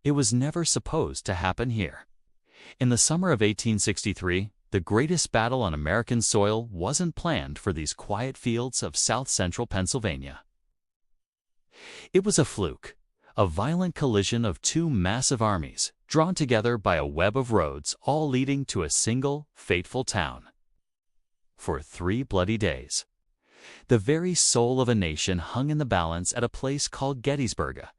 it was never supposed to happen here. In the summer of 1863, the greatest battle on American soil wasn't planned for these quiet fields of south-central Pennsylvania. It was a fluke, a violent collision of two massive armies, drawn together by a web of roads, all leading to a single, fateful town. For 3 bloody days, the very soul of a nation hung in the balance at a place called Gettysburg, a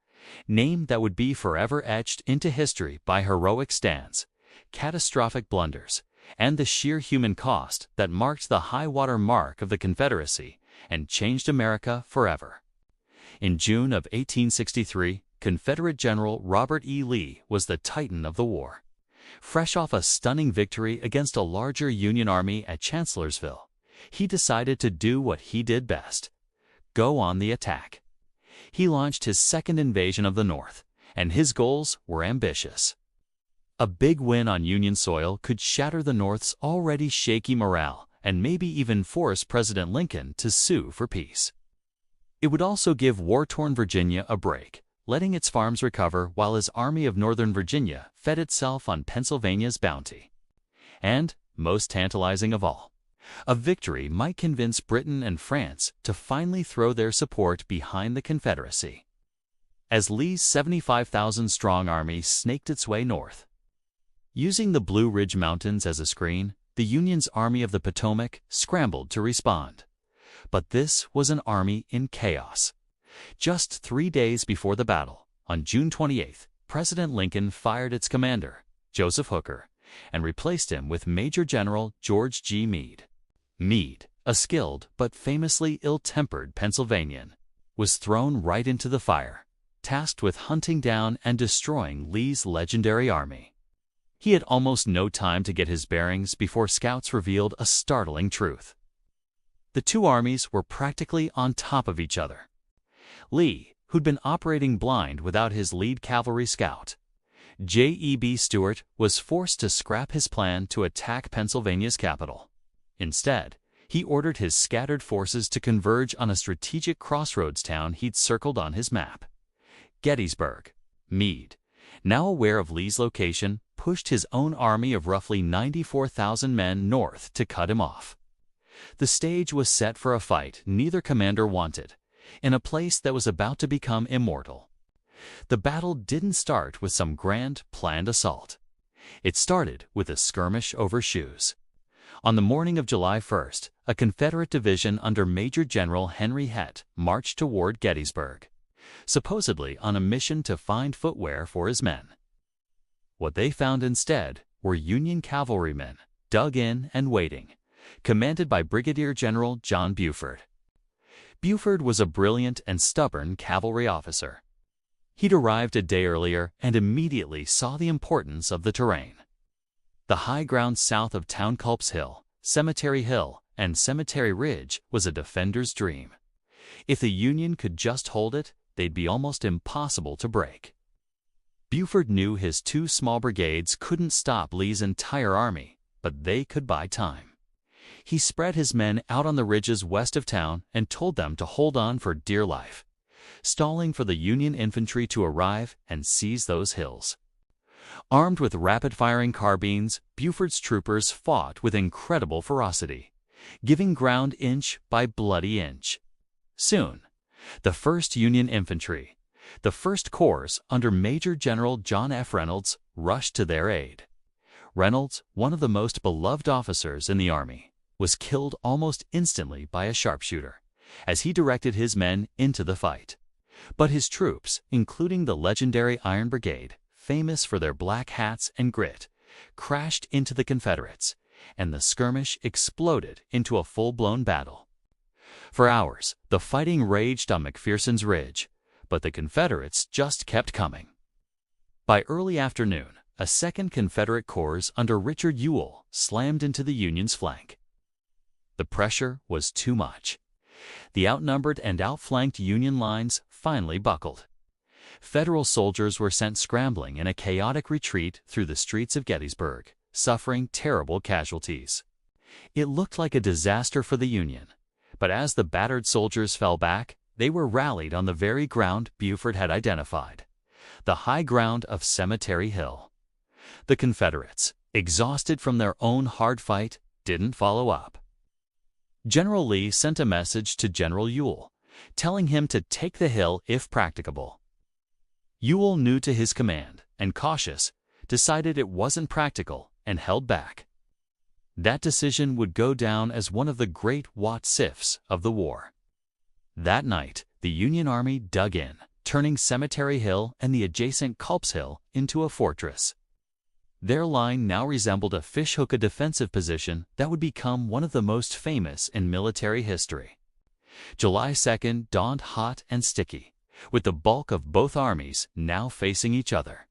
name that would be forever etched into history by heroic stands, catastrophic blunders, and the sheer human cost that marked the high-water mark of the Confederacy and changed America forever. In June of 1863, Confederate General Robert E. Lee was the titan of the war. Fresh off a stunning victory against a larger Union army at Chancellorsville, he decided to do what he did best: go on the attack. He launched his second invasion of the North, and his goals were ambitious. A big win on Union soil could shatter the North's already shaky morale and maybe even force President Lincoln to sue for peace. It would also give war-torn Virginia a break, letting its farms recover while his Army of Northern Virginia fed itself on Pennsylvania's bounty. And, most tantalizing of all, a victory might convince Britain and France to finally throw their support behind the Confederacy. As Lee's 75,000-strong army snaked its way north, using the Blue Ridge Mountains as a screen, the Union's Army of the Potomac scrambled to respond. But this was an army in chaos. Just 3 days before the battle, on June 28th, President Lincoln fired its commander, Joseph Hooker, and replaced him with Major General George G. Meade. Meade, a skilled but famously ill-tempered Pennsylvanian, was thrown right into the fire, tasked with hunting down and destroying Lee's legendary army. He had almost no time to get his bearings before scouts revealed a startling truth. The two armies were practically on top of each other. Lee, who'd been operating blind without his lead cavalry scout, J.E.B. Stuart, was forced to scrap his plan to attack Pennsylvania's capital. Instead, he ordered his scattered forces to converge on a strategic crossroads town he'd circled on his map. Gettysburg. Meade, now aware of Lee's location, pushed his own army of roughly 94,000 men north to cut him off. The stage was set for a fight neither commander wanted, in a place that was about to become immortal. The battle didn't start with some grand, planned assault. It started with a skirmish over shoes. On the morning of July 1st, a Confederate division under Major General Henry Heth marched toward Gettysburg, supposedly on a mission to find footwear for his men. What they found instead were Union cavalrymen, dug in and waiting, commanded by Brigadier General John Buford. Buford was a brilliant and stubborn cavalry officer. He'd arrived a day earlier and immediately saw the importance of the terrain. The high ground south of Town Culp's Hill, Cemetery Hill, and Cemetery Ridge was a defender's dream. If the Union could just hold it, they'd be almost impossible to break. Buford knew his 2 small brigades couldn't stop Lee's entire army, but they could buy time. He spread his men out on the ridges west of town and told them to hold on for dear life, stalling for the Union infantry to arrive and seize those hills. Armed with rapid-firing carbines, Buford's troopers fought with incredible ferocity, giving ground inch by bloody inch. Soon, the 1st Union Infantry, the 1st Corps under Major General John F. Reynolds, rushed to their aid. Reynolds, one of the most beloved officers in the Army, was killed almost instantly by a sharpshooter, as he directed his men into the fight. But his troops, including the legendary Iron Brigade, famous for their black hats and grit, crashed into the Confederates, and the skirmish exploded into a full-blown battle. For hours, the fighting raged on McPherson's Ridge, but the Confederates just kept coming. By early afternoon, a 2nd Confederate Corps under Richard Ewell slammed into the Union's flank. The pressure was too much. The outnumbered and outflanked Union lines finally buckled. Federal soldiers were sent scrambling in a chaotic retreat through the streets of Gettysburg, suffering terrible casualties. It looked like a disaster for the Union, but as the battered soldiers fell back, they were rallied on the very ground Buford had identified, the high ground of Cemetery Hill. The Confederates, exhausted from their own hard fight, didn't follow up. General Lee sent a message to General Ewell, telling him to take the hill if practicable. Ewell, new to his command and cautious, decided it wasn't practical and held back. That decision would go down as one of the great what-ifs of the war. That night, the Union Army dug in, turning Cemetery Hill and the adjacent Culp's Hill into a fortress. Their line now resembled a fishhook defensive position that would become one of the most famous in military history. July 2nd dawned hot and sticky, with the bulk of both armies now facing each other.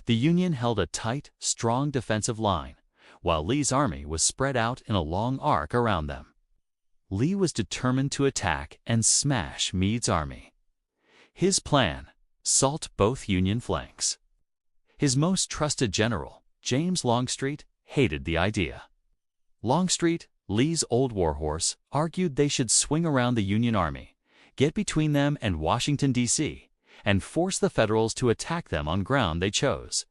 The Union held a tight, strong defensive line, while Lee's army was spread out in a long arc around them. Lee was determined to attack and smash Meade's army. His plan: assault both Union flanks. His most trusted general, James Longstreet, hated the idea. Longstreet, Lee's old warhorse, argued they should swing around the Union Army, get between them and Washington, D.C., and force the Federals to attack them on ground they chose.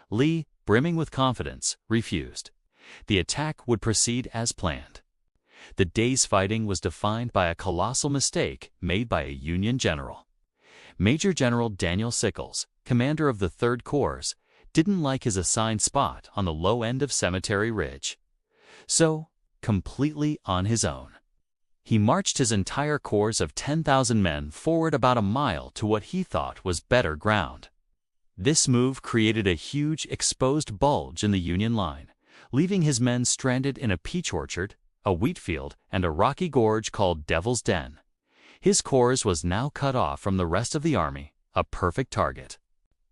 Lee, brimming with confidence, refused. The attack would proceed as planned. The day's fighting was defined by a colossal mistake made by a Union general. Major General Daniel Sickles, commander of the 3rd Corps, didn't like his assigned spot on the low end of Cemetery Ridge. So, completely on his own, he marched his entire corps of 10,000 men forward about a mile to what he thought was better ground. This move created a huge exposed bulge in the Union line, leaving his men stranded in a peach orchard, a wheat field, and a rocky gorge called Devil's Den. His corps was now cut off from the rest of the army, a perfect target.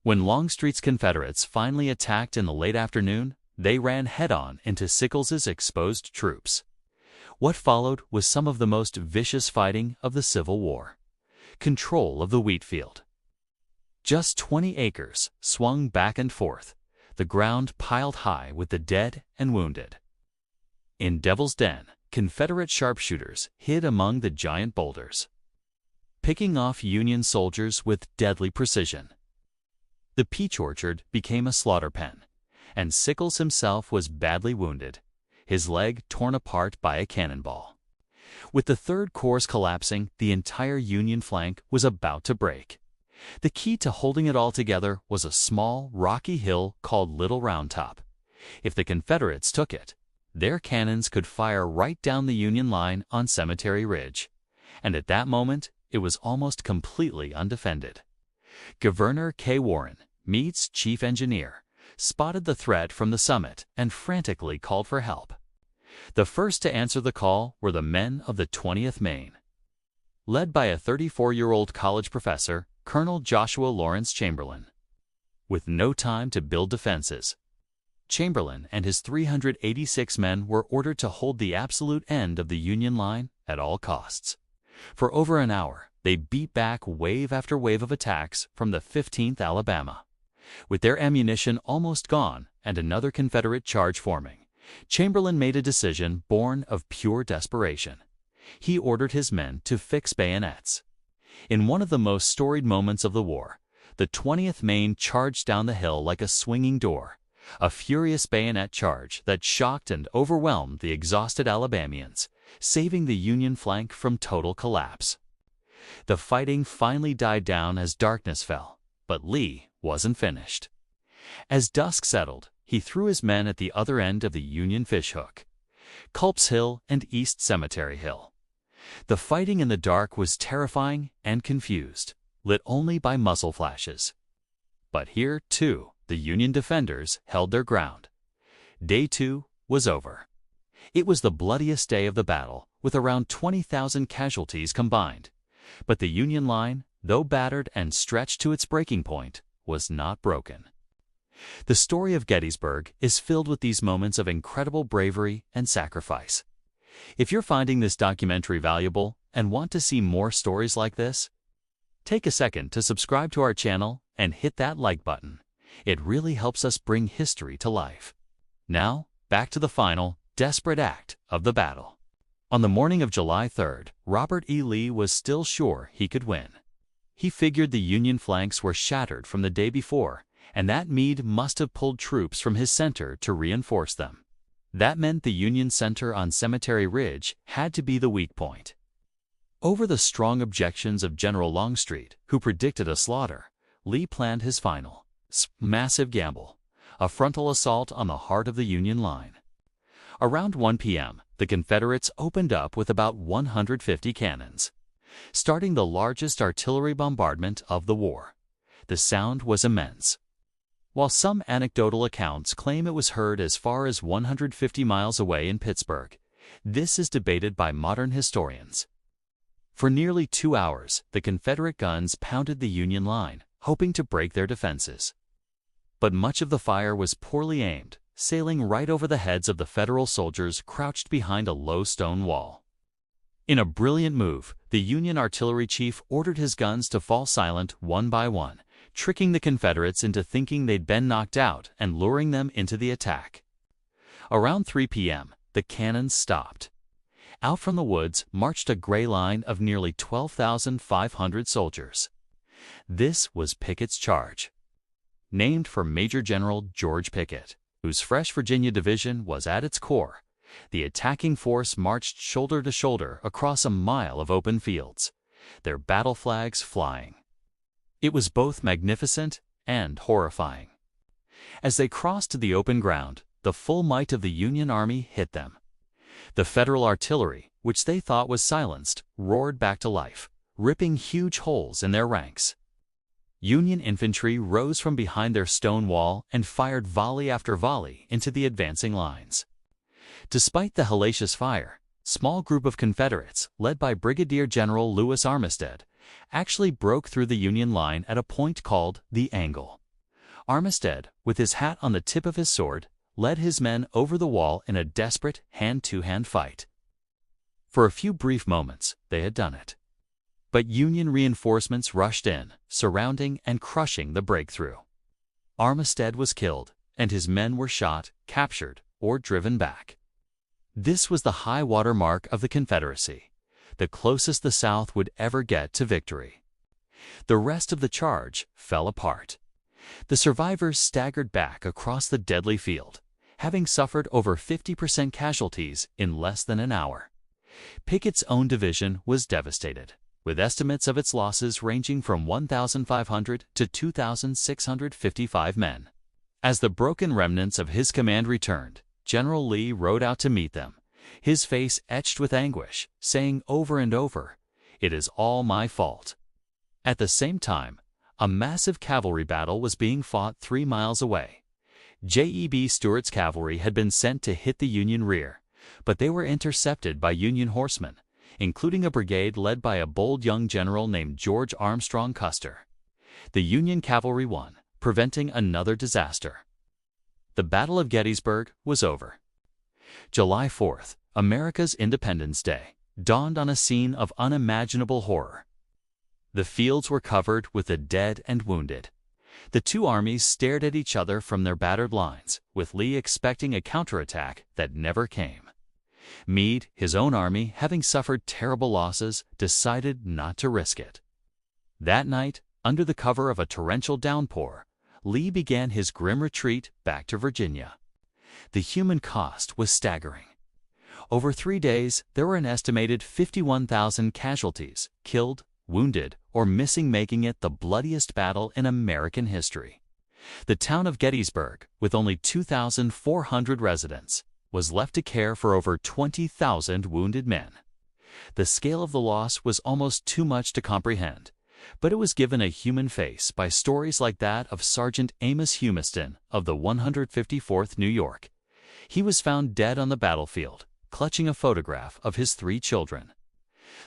When Longstreet's Confederates finally attacked in the late afternoon, they ran head-on into Sickles's exposed troops. What followed was some of the most vicious fighting of the Civil War. Control of the wheat field. Just 20 acres swung back and forth, the ground piled high with the dead and wounded. In Devil's Den, Confederate sharpshooters hid among the giant boulders, picking off Union soldiers with deadly precision. The peach orchard became a slaughter pen, and Sickles himself was badly wounded, his leg torn apart by a cannonball. With the 3rd Corps collapsing, the entire Union flank was about to break. The key to holding it all together was a small, rocky hill called Little Round Top. If the Confederates took it, their cannons could fire right down the Union line on Cemetery Ridge, and at that moment, it was almost completely undefended. Governor K. Warren, Meade's chief engineer, spotted the threat from the summit and frantically called for help. The first to answer the call were the men of the 20th Maine. Led by a 34-year-old college professor, Colonel Joshua Lawrence Chamberlain. With no time to build defenses, Chamberlain and his 386 men were ordered to hold the absolute end of the Union line at all costs. For over an hour, they beat back wave after wave of attacks from the 15th Alabama. With their ammunition almost gone and another Confederate charge forming, Chamberlain made a decision born of pure desperation. He ordered his men to fix bayonets. In one of the most storied moments of the war, the 20th Maine charged down the hill like a swinging door, a furious bayonet charge that shocked and overwhelmed the exhausted Alabamians, saving the Union flank from total collapse. The fighting finally died down as darkness fell, but Lee wasn't finished. As dusk settled, he threw his men at the other end of the Union fishhook, Culp's Hill and East Cemetery Hill. The fighting in the dark was terrifying and confused, lit only by muzzle flashes. But here, too, the Union defenders held their ground. Day 2 was over. It was the bloodiest day of the battle, with around 20,000 casualties combined. But the Union line, though battered and stretched to its breaking point, was not broken. The story of Gettysburg is filled with these moments of incredible bravery and sacrifice. If you're finding this documentary valuable and want to see more stories like this, take a second to subscribe to our channel and hit that like button. It really helps us bring history to life. Now, back to the final, desperate act of the battle. On the morning of July 3rd, Robert E. Lee was still sure he could win. He figured the Union flanks were shattered from the day before, and that Meade must have pulled troops from his center to reinforce them. That meant the Union center on Cemetery Ridge had to be the weak point. Over the strong objections of General Longstreet, who predicted a slaughter, Lee planned his final, massive gamble, a frontal assault on the heart of the Union line. Around 1 p.m., the Confederates opened up with about 150 cannons, starting the largest artillery bombardment of the war. The sound was immense. While some anecdotal accounts claim it was heard as far as 150 miles away in Pittsburgh, this is debated by modern historians. For nearly 2 hours, the Confederate guns pounded the Union line, hoping to break their defenses. But much of the fire was poorly aimed, sailing right over the heads of the Federal soldiers crouched behind a low stone wall. In a brilliant move, the Union artillery chief ordered his guns to fall silent one by one, tricking the Confederates into thinking they'd been knocked out and luring them into the attack. Around 3 p.m., the cannons stopped. Out from the woods marched a gray line of nearly 12,500 soldiers. This was Pickett's charge. Named for Major General George Pickett, whose fresh Virginia division was at its core, the attacking force marched shoulder to shoulder across a mile of open fields, their battle flags flying. It was both magnificent and horrifying. As they crossed to the open ground, the full might of the Union Army hit them. The Federal artillery, which they thought was silenced, roared back to life, ripping huge holes in their ranks. Union infantry rose from behind their stone wall and fired volley after volley into the advancing lines. Despite the hellacious fire, a small group of Confederates, led by Brigadier General Lewis Armistead, actually broke through the Union line at a point called the Angle. Armistead, with his hat on the tip of his sword, led his men over the wall in a desperate hand-to-hand fight. For a few brief moments, they had done it. But Union reinforcements rushed in, surrounding and crushing the breakthrough. Armistead was killed, and his men were shot, captured, or driven back. This was the high water mark of the Confederacy, the closest the South would ever get to victory. The rest of the charge fell apart. The survivors staggered back across the deadly field, having suffered over 50% casualties in less than an hour. Pickett's own division was devastated, with estimates of its losses ranging from 1,500 to 2,655 men. As the broken remnants of his command returned, General Lee rode out to meet them, his face etched with anguish, saying over and over, "It is all my fault." At the same time, a massive cavalry battle was being fought 3 miles away. J.E.B. Stuart's cavalry had been sent to hit the Union rear, but they were intercepted by Union horsemen, including a brigade led by a bold young general named George Armstrong Custer. The Union cavalry won, preventing another disaster. The Battle of Gettysburg was over. July 4th, America's Independence Day, dawned on a scene of unimaginable horror. The fields were covered with the dead and wounded. The two armies stared at each other from their battered lines, with Lee expecting a counterattack that never came. Meade, his own army, having suffered terrible losses, decided not to risk it. That night, under the cover of a torrential downpour, Lee began his grim retreat back to Virginia. The human cost was staggering. Over 3 days, there were an estimated 51,000 casualties, killed, wounded, or missing, making it the bloodiest battle in American history. The town of Gettysburg, with only 2,400 residents, was left to care for over 20,000 wounded men. The scale of the loss was almost too much to comprehend, but it was given a human face by stories like that of Sergeant Amos Humiston of the 154th New York. He was found dead on the battlefield, clutching a photograph of his 3 children.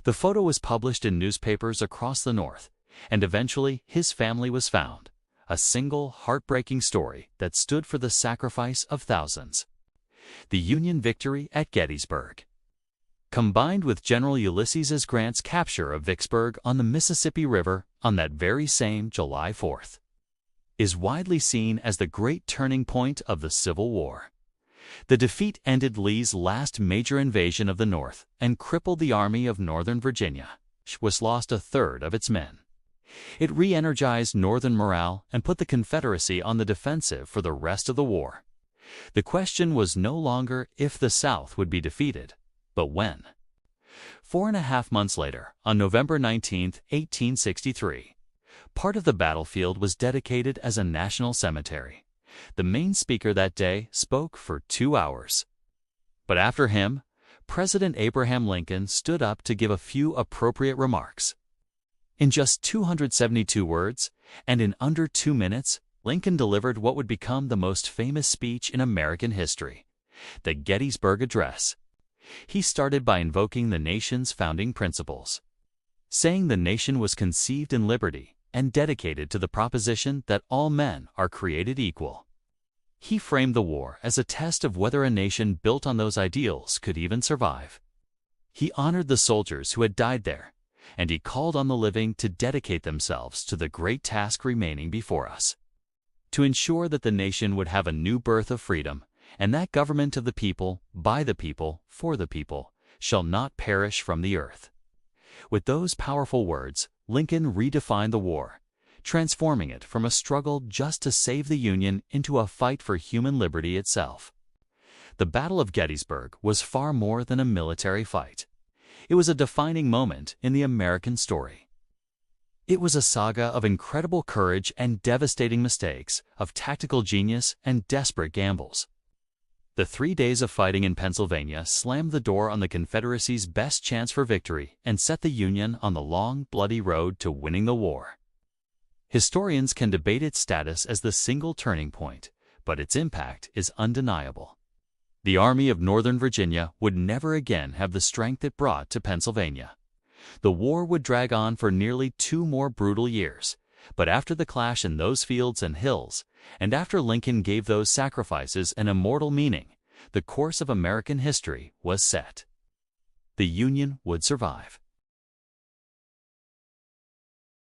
The photo was published in newspapers across the North, and eventually his family was found, a single heartbreaking story that stood for the sacrifice of thousands. The Union victory at Gettysburg, combined with General Ulysses S. Grant's capture of Vicksburg on the Mississippi River on that very same July 4th, is widely seen as the great turning point of the Civil War. The defeat ended Lee's last major invasion of the North and crippled the Army of Northern Virginia, which was lost 1/3 of its men. It re-energized Northern morale and put the Confederacy on the defensive for the rest of the war. The question was no longer if the South would be defeated, but when. 4.5 months later, on November 19, 1863, part of the battlefield was dedicated as a national cemetery. The main speaker that day spoke for 2 hours. But after him, President Abraham Lincoln stood up to give a few appropriate remarks. In just 272 words, and in under 2 minutes, Lincoln delivered what would become the most famous speech in American history, the Gettysburg Address. He started by invoking the nation's founding principles, saying the nation was conceived in liberty and dedicated to the proposition that all men are created equal. He framed the war as a test of whether a nation built on those ideals could even survive. He honored the soldiers who had died there, and he called on the living to dedicate themselves to the great task remaining before us, to ensure that the nation would have a new birth of freedom, and that government of the people, by the people, for the people, shall not perish from the earth. With those powerful words, Lincoln redefined the war, transforming it from a struggle just to save the Union into a fight for human liberty itself. The Battle of Gettysburg was far more than a military fight. It was a defining moment in the American story. It was a saga of incredible courage and devastating mistakes, of tactical genius and desperate gambles. The 3 days of fighting in Pennsylvania slammed the door on the Confederacy's best chance for victory and set the Union on the long, bloody road to winning the war. Historians can debate its status as the single turning point, but its impact is undeniable. The Army of Northern Virginia would never again have the strength it brought to Pennsylvania. The war would drag on for nearly 2 more brutal years, but after the clash in those fields and hills, and after Lincoln gave those sacrifices an immortal meaning, the course of American history was set. The Union would survive.